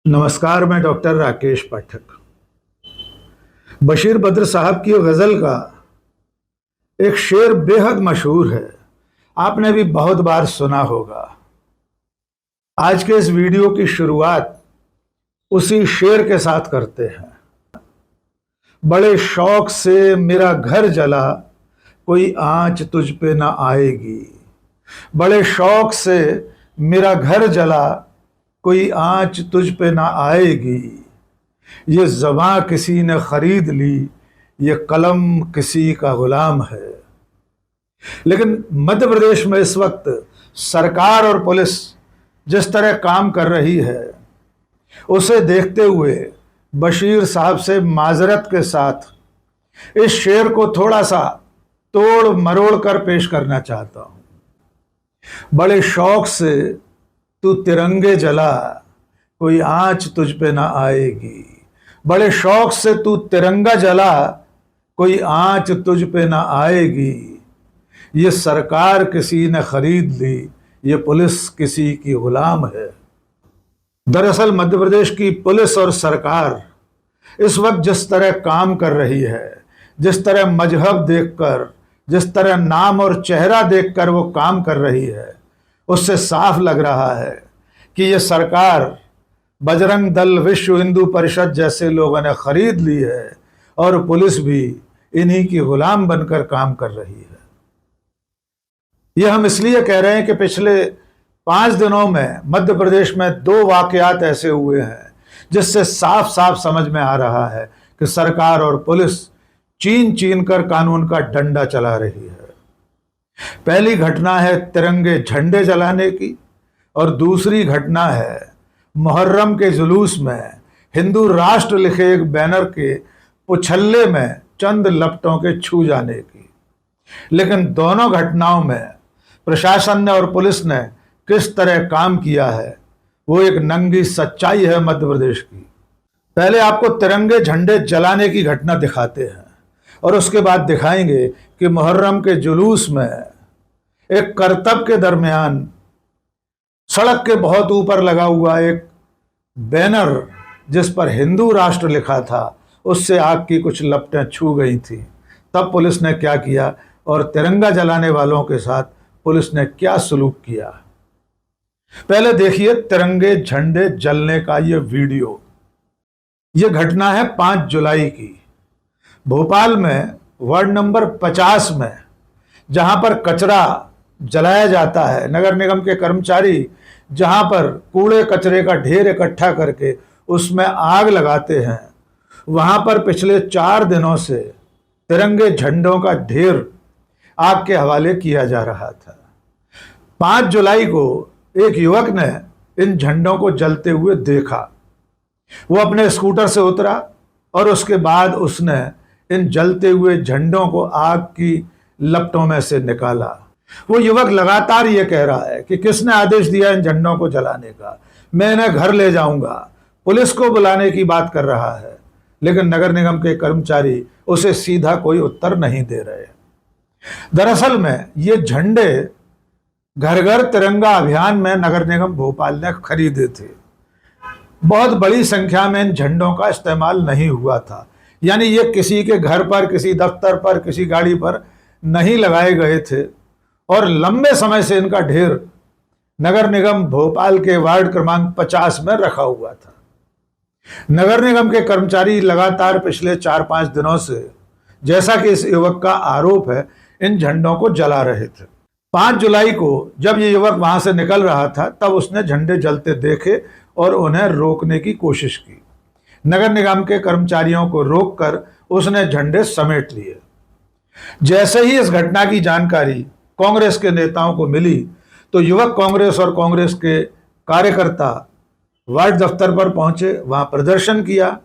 नमस्कार, मैं डॉक्टर राकेश पाठक। बशीर बद्र साहब की गज़ल का एक शेर बेहद मशहूर है, आपने भी बहुत बार सुना होगा। आज के इस वीडियो की शुरुआत उसी शेर के साथ करते हैं। बड़े शौक से मेरा घर जला, कोई आंच तुझ पे ना आएगी। बड़े शौक से मेरा घर जला, कोई आंच तुझ पे ना आएगी। ये ज़बां किसी ने खरीद ली, ये कलम किसी का गुलाम है। लेकिन मध्य प्रदेश में इस वक्त सरकार और पुलिस जिस तरह काम कर रही है, उसे देखते हुए बशीर साहब से माजरत के साथ इस शेर को थोड़ा सा तोड़ मरोड़ कर पेश करना चाहता हूं। बड़े शौक से तू तिरंगे जला, कोई आंच तुझ पे ना आएगी। बड़े शौक से तू तिरंगा जला, कोई आंच तुझ पे ना आएगी। ये सरकार किसी ने खरीद ली, ये पुलिस किसी की गुलाम है। दरअसल मध्य प्रदेश की पुलिस और सरकार इस वक्त जिस तरह काम कर रही है, जिस तरह मजहब देखकर, जिस तरह नाम और चेहरा देखकर वो काम कर रही है, उससे साफ लग रहा है कि ये सरकार बजरंग दल, विश्व हिंदू परिषद जैसे लोगों ने खरीद ली है और पुलिस भी इन्हीं की गुलाम बनकर काम कर रही है। यह हम इसलिए कह रहे हैं कि पिछले 5 दिनों में मध्य प्रदेश में 2 वाकयात ऐसे हुए हैं जिससे साफ साफ समझ में आ रहा है कि सरकार और पुलिस चीन चीन कर कानून का डंडा चला रही है। पहली घटना है तिरंगे झंडे जलाने की और दूसरी घटना है मुहर्रम के जुलूस में हिंदू राष्ट्र लिखे एक बैनर के पुछल्ले में चंद लपटों के छू जाने की। लेकिन दोनों घटनाओं में प्रशासन ने और पुलिस ने किस तरह काम किया है, वो एक नंगी सच्चाई है मध्य प्रदेश की। पहले आपको तिरंगे झंडे जलाने की घटना दिखाते हैं और उसके बाद दिखाएंगे कि मुहर्रम के जुलूस में एक करतब के दरमियान सड़क के बहुत ऊपर लगा हुआ एक बैनर जिस पर हिंदू राष्ट्र लिखा था, उससे आग की कुछ लपटें छू गई थी। तब पुलिस ने क्या किया और तिरंगा जलाने वालों के साथ पुलिस ने क्या सलूक किया। पहले देखिए तिरंगे झंडे जलने का ये वीडियो। ये घटना है 5 जुलाई की। भोपाल में वार्ड नंबर 50 में जहां पर कचरा जलाया जाता है, नगर निगम के कर्मचारी जहां पर कूड़े कचरे का ढेर इकट्ठा करके उसमें आग लगाते हैं, वहां पर पिछले 4 दिनों से तिरंगे झंडों का ढेर आग के हवाले किया जा रहा था। 5 जुलाई को एक युवक ने इन झंडों को जलते हुए देखा। वो अपने स्कूटर से उतरा और उसके बाद उसने इन जलते हुए झंडों को आग की लपटों में से निकाला। वो युवक लगातार ये कह रहा है कि किसने आदेश दिया इन झंडों को जलाने का, मैं इन्हें घर ले जाऊंगा, पुलिस को बुलाने की बात कर रहा है। लेकिन नगर निगम के कर्मचारी उसे सीधा कोई उत्तर नहीं दे रहे। दरअसल में ये झंडे घर घर तिरंगा अभियान में नगर निगम भोपाल ने खरीदे थे। बहुत बड़ी संख्या में इन झंडों का इस्तेमाल नहीं हुआ था, यानी ये किसी के घर पर, किसी दफ्तर पर, किसी गाड़ी पर नहीं लगाए गए थे और लंबे समय से इनका ढेर नगर निगम भोपाल के वार्ड क्रमांक 50 में रखा हुआ था। नगर निगम के कर्मचारी लगातार पिछले 4-5 दिनों से, जैसा कि इस युवक का आरोप है, इन झंडों को जला रहे थे। 5 जुलाई को जब ये युवक वहां से निकल रहा था, तब उसने झंडे जलते देखे और उन्हें रोकने की कोशिश की। नगर निगम के कर्मचारियों को रोककर उसने झंडे समेट लिए। जैसे ही इस घटना की जानकारी कांग्रेस के नेताओं को मिली, तो युवक कांग्रेस और कांग्रेस के कार्यकर्ता वार्ड दफ्तर पर पहुंचे, वहां प्रदर्शन किया।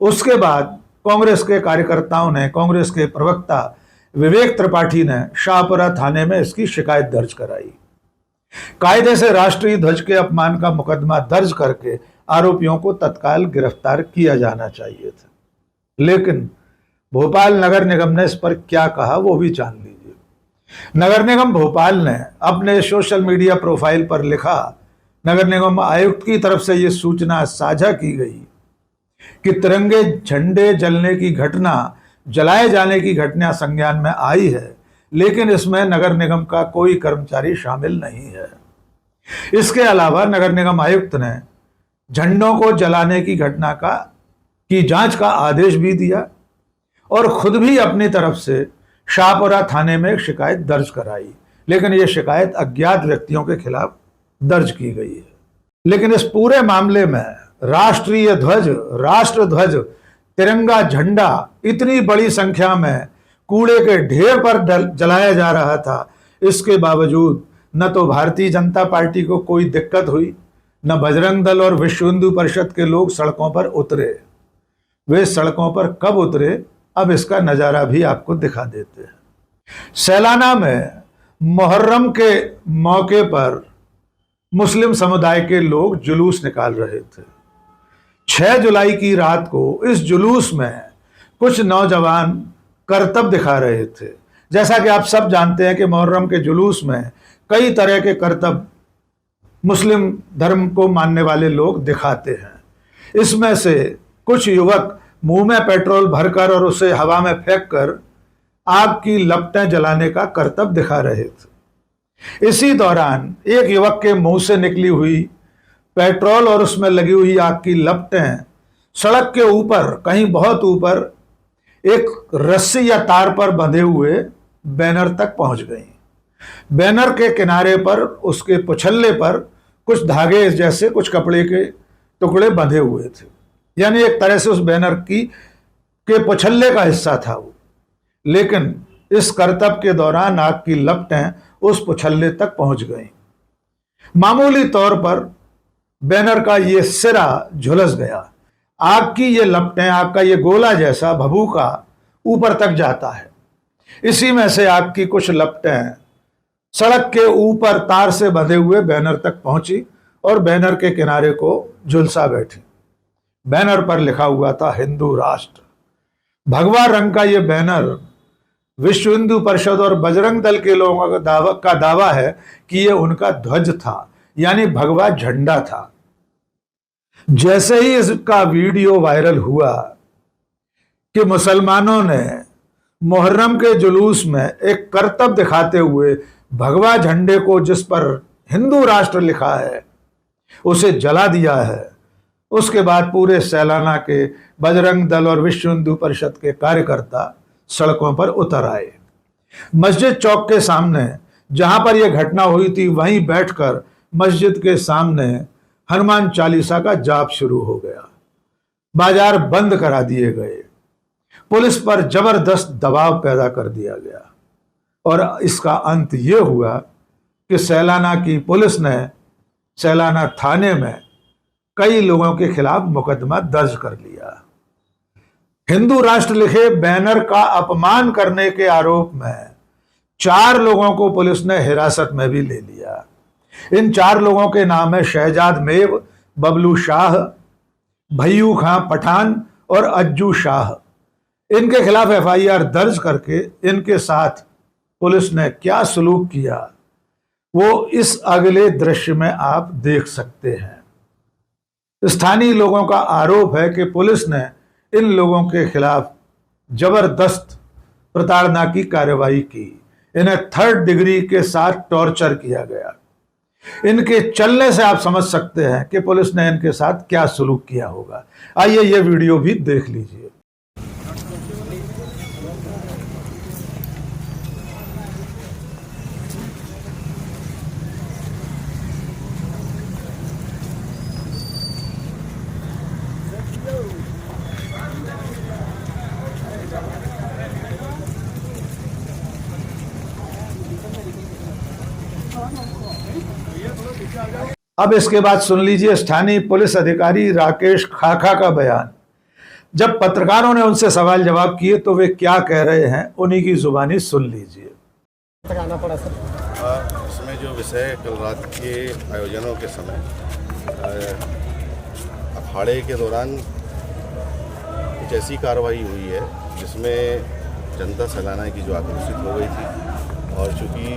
उसके बाद कांग्रेस के कार्यकर्ताओं ने, कांग्रेस के प्रवक्ता विवेक त्रिपाठी ने शाहपुरा थाने में इसकी शिकायत दर्ज कराई। कायदे से राष्ट्रीय ध्वज के अपमान का मुकदमा दर्ज करके आरोपियों को तत्काल गिरफ्तार किया जाना चाहिए था। लेकिन भोपाल नगर निगम ने इस पर क्या कहा वो भी जान लीजिए। नगर निगम भोपाल ने अपने सोशल मीडिया प्रोफाइल पर लिखा नगर निगम आयुक्त की तरफ से ये सूचना साझा की गई कि तिरंगे झंडे जलाए जाने की घटना संज्ञान में आई है, लेकिन इसमें नगर निगम का कोई कर्मचारी शामिल नहीं है। इसके अलावा नगर निगम आयुक्त ने झंडों को जलाने की घटना की जांच का आदेश भी दिया और खुद भी अपनी तरफ से शाहपुरा थाने में एक शिकायत दर्ज कराई, लेकिन यह शिकायत अज्ञात व्यक्तियों के खिलाफ दर्ज की गई है। लेकिन इस पूरे मामले में राष्ट्रीय ध्वज, राष्ट्रध्वज, तिरंगा झंडा इतनी बड़ी संख्या में कूड़े के ढेर पर जलाया जा रहा था, इसके बावजूद न तो भारतीय जनता पार्टी को कोई दिक्कत हुई, न बजरंग दल और विश्व हिंदू परिषद के लोग सड़कों पर उतरे। वे सड़कों पर कब उतरे, अब इसका नजारा भी आपको दिखा देते हैं। सैलाना में मुहर्रम के मौके पर मुस्लिम समुदाय के लोग जुलूस निकाल रहे थे। 6 जुलाई की रात को इस जुलूस में कुछ नौजवान करतब दिखा रहे थे। जैसा कि आप सब जानते हैं कि मुहर्रम के जुलूस में कई तरह के करतब मुस्लिम धर्म को मानने वाले लोग दिखाते हैं। इसमें से कुछ युवक मुंह में पेट्रोल भरकर और उसे हवा में फेंककर आग की लपटें जलाने का करतब दिखा रहे थे। इसी दौरान एक युवक के मुंह से निकली हुई पेट्रोल और उसमें लगी हुई आग की लपटें सड़क के ऊपर, कहीं बहुत ऊपर, एक रस्सी या तार पर बंधे हुए बैनर तक पहुंच गई। बैनर के किनारे पर, उसके पुछल्ले पर कुछ धागे जैसे कुछ कपड़े के टुकड़े बंधे हुए थे, यानी एक तरह से उस बैनर के पुछल्ले का हिस्सा था वो। लेकिन इस करतब के दौरान आग की लपटें उस पुछल्ले तक पहुंच गईं। मामूली तौर पर बैनर का ये सिरा झुलस गया। आग की ये लपटें, आग का ये गोला जैसा भभूका ऊपर तक जाता है। इसी में से आग की कुछ लपटें सड़क के ऊपर तार से बंधे हुए बैनर तक पहुंची और बैनर के किनारे को झुलसा बैठी। बैनर पर लिखा हुआ था हिंदू राष्ट्र। भगवा रंग का ये बैनर विश्व हिंदू परिषद और बजरंग दल के लोगों का दावा है कि ये उनका ध्वज था, यानी भगवा झंडा था। जैसे ही इसका वीडियो वायरल हुआ कि मुसलमानों ने मुहर्रम के जुलूस में एक करतब दिखाते हुए भगवा झंडे को, जिस पर हिंदू राष्ट्र लिखा है, उसे जला दिया है, उसके बाद पूरे सैलाना के बजरंग दल और विश्व हिंदू परिषद के कार्यकर्ता सड़कों पर उतर आए। मस्जिद चौक के सामने, जहां पर यह घटना हुई थी, वहीं बैठकर मस्जिद के सामने हनुमान चालीसा का जाप शुरू हो गया। बाजार बंद करा दिए गए। पुलिस पर जबरदस्त दबाव पैदा कर दिया गया और इसका अंत यह हुआ कि सैलाना की पुलिस ने सैलाना थाने में कई लोगों के खिलाफ मुकदमा दर्ज कर लिया। हिंदू राष्ट्र लिखे बैनर का अपमान करने के आरोप में 4 लोगों को पुलिस ने हिरासत में भी ले लिया। इन 4 लोगों के नाम है शहजाद मेव, बबलू शाह, भैयू खां पठान और अज्जू शाह। इनके खिलाफ FIR दर्ज करके इनके साथ पुलिस ने क्या सलूक किया, वो इस अगले दृश्य में आप देख सकते हैं। स्थानीय लोगों का आरोप है कि पुलिस ने इन लोगों के खिलाफ जबरदस्त प्रताड़ना की कार्रवाई की। इन्हें 3rd डिग्री के साथ टॉर्चर किया गया। इनके चलने से आप समझ सकते हैं कि पुलिस ने इनके साथ क्या सलूक किया होगा। आइए ये वीडियो भी देख लीजिए। अब इसके बाद सुन लीजिए स्थानीय पुलिस अधिकारी राकेश खाखा का बयान। जब पत्रकारों ने उनसे सवाल जवाब किए तो वे क्या कह रहे हैं, उन्हीं की जुबानी सुन लीजिए। इसमें जो विषय कल रात के आयोजनों के समय अखाड़े के दौरान कुछ ऐसी कार्रवाई हुई है जिसमें जनता सैलाना की जो आक्रोशित हो गई थी और चूँकि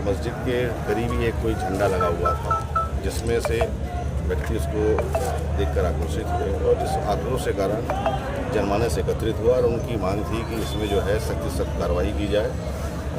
मस्जिद के करीब ही एक कोई झंडा लगा हुआ था जिसमें से व्यक्ति उसको देखकर आक्रोशित हुए और इस आक्रोश के कारण जनमानस एकत्रित हुआ और उनकी मांग थी कि इसमें जो है सख्त से सख्त कार्रवाई की जाए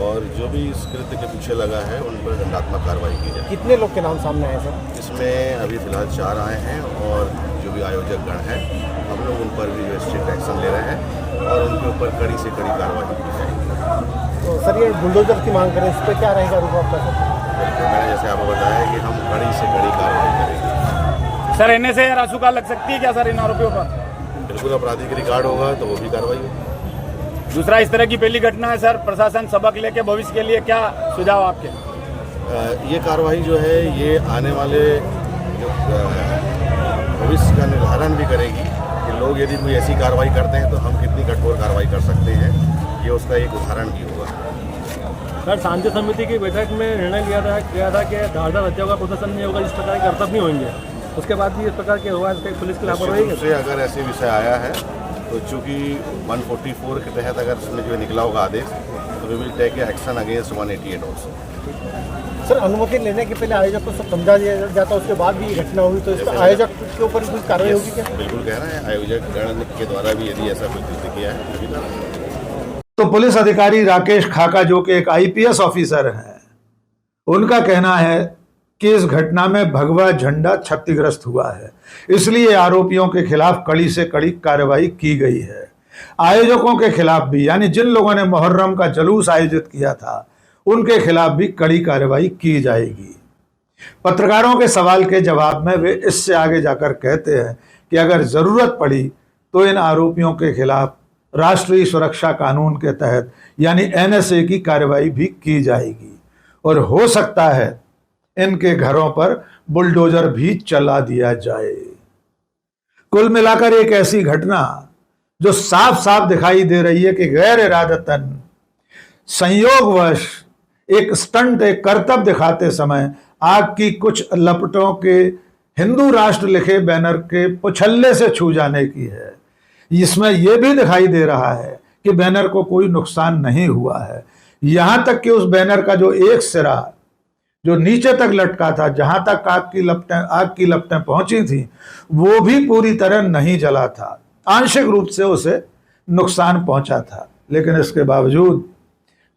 और जो भी इस कृत्य के पीछे लगा है उन पर दंडात्मक कार्रवाई की जाए। कितने लोग के नाम सामने आए सर? इसमें अभी फिलहाल 4 आए हैं और जो भी आयोजक गण हैं हम लोग उन पर भी स्ट्रिक्ट एक्शन ले रहे हैं और उनके ऊपर कड़ी से कड़ी कार्रवाई की जाएगी। तो सर ये बुलडोजर की मांग करें, इस पर क्या रहेगा रुख आपका सर? तो मैंने जैसे आपको बताया कि हम कड़ी से कड़ी कार्रवाई करेंगे। सर NSA या रासुका लग सकती है क्या सर इन आरोपियों पर? बिल्कुल आपराधिक रिकॉर्ड होगा तो वो भी कार्रवाई होगी। दूसरा, इस तरह की पहली घटना है सर, प्रशासन सबक लेके भविष्य के लिए क्या सुझाव आपके? ये कार्रवाई जो है ये आने वाले जो भविष्य का निर्धारण भी करेगी कि लोग यदि कोई ऐसी कार्रवाई करते हैं तो हम कितनी कठोर कार्रवाई कर सकते हैं, ये उसका एक उदाहरण भी होगा। सर, शांति समिति की बैठक में निर्णय किया था कि धारदार हत्याओं का प्रदर्शन नहीं होगा, इस प्रकार के कर्तव्य नहीं होंगे, उसके बाद भी इस प्रकार के हुआ है पुलिस की लापरवाही से अगर ऐसे विषय आया है तो चूंकि 144 के तहत अगर उसमें जो निकला होगा आदेश तो we will take action against 188 also. Sir, अनुमति लेने के पहले आयोजक को सब समझा दिया जाता, उसके बाद भी ये घटना हुई तो इस पर आयोजक के ऊपर कुछ कार्रवाई होगी क्या? बिल्कुल कह रहे हैं, आयोजक गण के द्वारा भी यदि ऐसा कोई कृत्य किया है तो भी कार्रवाई। तो पुलिस अधिकारी राकेश खाका जो कि एक IPS ऑफिसर हैं, उनका कहना है कि इस घटना में भगवा झंडा क्षतिग्रस्त हुआ है, इसलिए आरोपियों के खिलाफ कड़ी से कड़ी कार्रवाई की गई है। आयोजकों के खिलाफ भी, यानी जिन लोगों ने मुहर्रम का जुलूस आयोजित किया था, उनके खिलाफ भी कड़ी कार्रवाई की जाएगी। पत्रकारों के सवाल के जवाब में वे इससे आगे जाकर कहते हैं कि अगर जरूरत पड़ी तो इन आरोपियों के खिलाफ राष्ट्रीय सुरक्षा कानून के तहत यानी NSA की कार्रवाई भी की जाएगी और हो सकता है इनके घरों पर बुलडोजर भी चला दिया जाए। कुल मिलाकर एक ऐसी घटना जो साफ साफ दिखाई दे रही है कि गैर इरादतन, संयोगवश एक स्टंट, एक करतब दिखाते समय आग की कुछ लपटों के हिंदू राष्ट्र लिखे बैनर के पुछल्ले से छू जाने की है। इसमें यह भी दिखाई दे रहा है कि बैनर को कोई नुकसान नहीं हुआ है, यहां तक कि उस बैनर का जो एक सिरा जो नीचे तक लटका था, जहां तक आग की लपटें पहुंची थी, वो भी पूरी तरह नहीं जला था, आंशिक रूप से उसे नुकसान पहुंचा था। लेकिन इसके बावजूद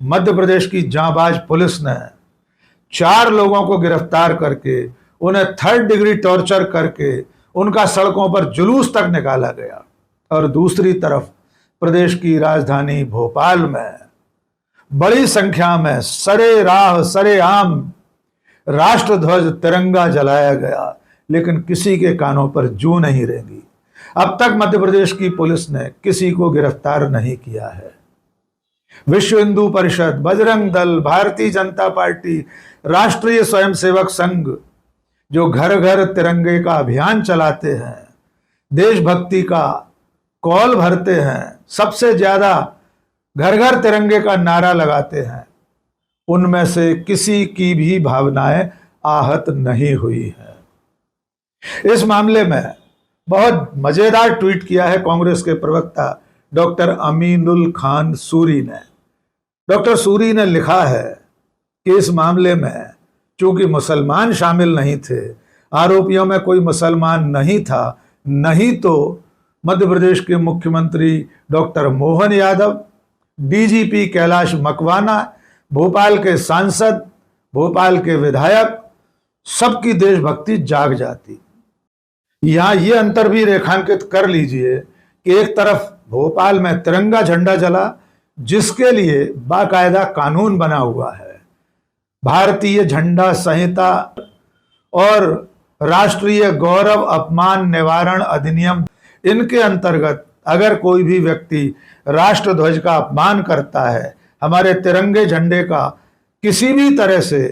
मध्य प्रदेश की जांबाज पुलिस ने 4 लोगों को गिरफ्तार करके उन्हें 3rd डिग्री टॉर्चर करके उनका सड़कों पर जुलूस तक निकाला गया। और दूसरी तरफ प्रदेश की राजधानी भोपाल में बड़ी संख्या में सरेआम राष्ट्रध्वज तिरंगा जलाया गया, लेकिन किसी के कानों पर जूं नहीं रेंगी। अब तक मध्य प्रदेश की पुलिस ने किसी को गिरफ्तार नहीं किया है। विश्व हिंदू परिषद, बजरंग दल, भारतीय जनता पार्टी, राष्ट्रीय स्वयंसेवक संघ जो घर घर तिरंगे का अभियान चलाते हैं, देशभक्ति का कॉल भरते हैं, सबसे ज्यादा घर घर तिरंगे का नारा लगाते हैं, उनमें से किसी की भी भावनाएं आहत नहीं हुई है। इस मामले में बहुत मजेदार ट्वीट किया है कांग्रेस के प्रवक्ता डॉक्टर अमीनुल खान सूरी ने। डॉक्टर सूरी ने लिखा है कि इस मामले में चूंकि मुसलमान शामिल नहीं थे, आरोपियों में कोई मुसलमान नहीं था, नहीं तो मध्य प्रदेश के मुख्यमंत्री डॉक्टर मोहन यादव, DGP कैलाश मकवाना, भोपाल के सांसद, भोपाल के विधायक, सबकी देशभक्ति जाग जाती। यहां यह अंतर भी रेखांकित कर लीजिए कि एक तरफ भोपाल में तिरंगा झंडा जला, जिसके लिए बाकायदा कानून बना हुआ है, भारतीय झंडा संहिता और राष्ट्रीय गौरव अपमान निवारण अधिनियम, इनके अंतर्गत अगर कोई भी व्यक्ति राष्ट्रध्वज का अपमान करता है, हमारे तिरंगे झंडे का किसी भी तरह से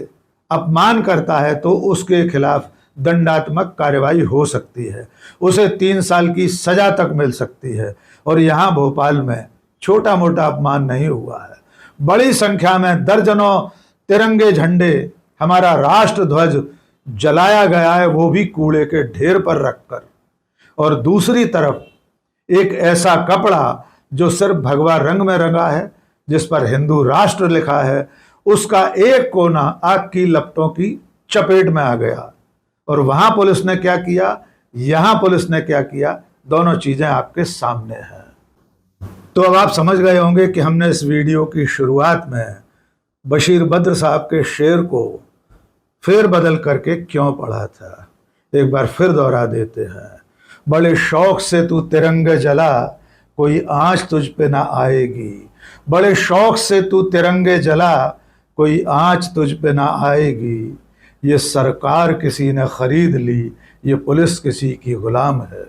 अपमान करता है, तो उसके खिलाफ दंडात्मक कार्रवाई हो सकती है, उसे 3 साल की सजा तक मिल सकती है। और यहाँ भोपाल में छोटा मोटा अपमान नहीं हुआ है, बड़ी संख्या में दर्जनों तिरंगे झंडे, हमारा राष्ट्रध्वज जलाया गया है, वो भी कूड़े के ढेर पर रखकर। और दूसरी तरफ एक ऐसा कपड़ा जो सिर्फ भगवा रंग में रंगा है, जिस पर हिंदू राष्ट्र लिखा है, उसका एक कोना आग की लपटों की चपेट में आ गया और वहां पुलिस ने क्या किया, यहां पुलिस ने क्या किया, दोनों चीजें आपके सामने हैं। तो अब आप समझ गए होंगे कि हमने इस वीडियो की शुरुआत में बशीर बद्र साहब के शेर को फेर बदल करके क्यों पढ़ा था। एक बार फिर दोहरा देते हैं। बड़े शौक से तू तिरंगे जला, कोई आंच तुझ पे ना आएगी। बड़े शौक से तू तिरंगे जला, कोई आंच तुझ पे ना आएगी। ये सरकार किसी ने खरीद ली, ये पुलिस किसी की गुलाम है।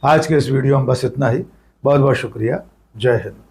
आज के इस वीडियो में बस इतना ही। बहुत बहुत शुक्रिया। जय हिंद।